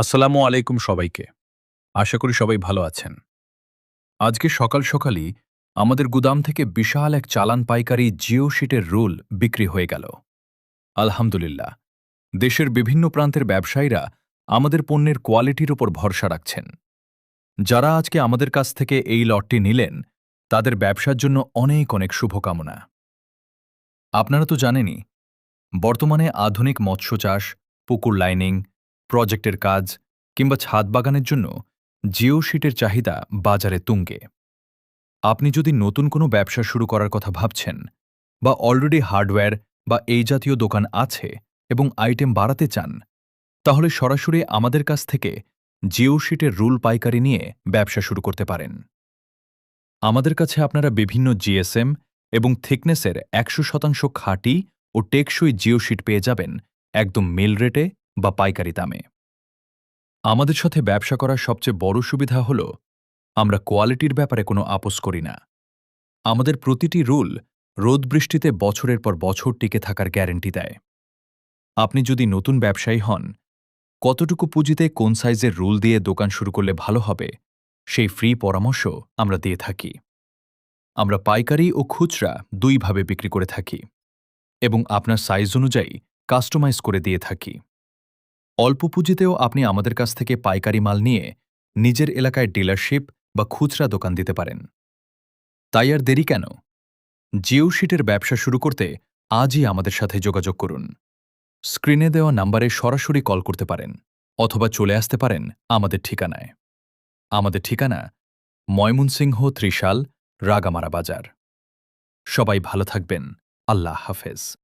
আসসালামু আলাইকুম সবাইকে। আশা করি সবাই ভালো আছেন। আজকে সকাল সকালই আমাদের গুদাম থেকে বিশাল এক চালান পাইকারি জিও শিটের রোল বিক্রি হয়ে গেল। আলহামদুলিল্লাহ, দেশের বিভিন্ন প্রান্তের ব্যবসায়ীরা আমাদের পণ্যের কোয়ালিটির উপর ভরসা রাখছেন। যারা আজকে আমাদের কাছ থেকে এই লটটি নিলেন, তাদের ব্যবসার জন্য অনেক অনেক শুভকামনা। আপনারা তো জানেনই, বর্তমানে আধুনিক মৎস্য চাষ, পুকুর লাইনিং, প্রজেক্টের কাজ কিংবা ছাদ বাগানের জন্য জিও শিটের চাহিদা বাজারে তুঙ্গে। আপনি যদি নতুন কোনো ব্যবসা শুরু করার কথা ভাবছেন বা অলরেডি হার্ডওয়্যার বা এই জাতীয় দোকান আছে এবং আইটেম বাড়াতে চান, তাহলে সরাসরি আমাদের কাছ থেকে জিও শিটের রুল পাইকারি নিয়ে ব্যবসা শুরু করতে পারেন। আমাদের কাছে আপনারা বিভিন্ন জিএসএম এবং থিকনেসের ১০০% খাঁটি ও টেকসই জিও শিট পেয়ে যাবেন একদম মিল রেটে বা পাইকারি দামে। আমাদের সাথে ব্যবসা করার সবচেয়ে বড় সুবিধা হল আমরা কোয়ালিটির ব্যাপারে কোনো আপোস করি না। আমাদের প্রতিটি রুল রোদ বৃষ্টিতে বছরের পর বছর টিকে থাকার গ্যারান্টি দেয়। আপনি যদি নতুন ব্যবসায়ী হন, কতটুকু পুঁজিতে কোন সাইজের রুল দিয়ে দোকান শুরু করলে ভালো হবে, সেই ফ্রি পরামর্শ আমরা দিয়ে থাকি। আমরা পাইকারি ও খুচরা দুইভাবে বিক্রি করে থাকি এবং আপনার সাইজ অনুযায়ী কাস্টমাইজ করে দিয়ে থাকি। অল্প পুঁজিতেও আপনি আমাদের কাছ থেকে পাইকারি মাল নিয়ে নিজের এলাকায় ডিলারশিপ বা খুচরা দোকান দিতে পারেন। তাই আর দেরি কেন? জিও শিটের ব্যবসা শুরু করতে আজই আমাদের সাথে যোগাযোগ করুন। স্ক্রিনে দেওয়া নাম্বারে সরাসরি কল করতে পারেন অথবা চলে আসতে পারেন আমাদের ঠিকানায়। আমাদের ঠিকানা ময়মনসিংহ, ত্রিশাল, রাগামারা বাজার। সবাই ভালো থাকবেন। আল্লাহ হাফেজ।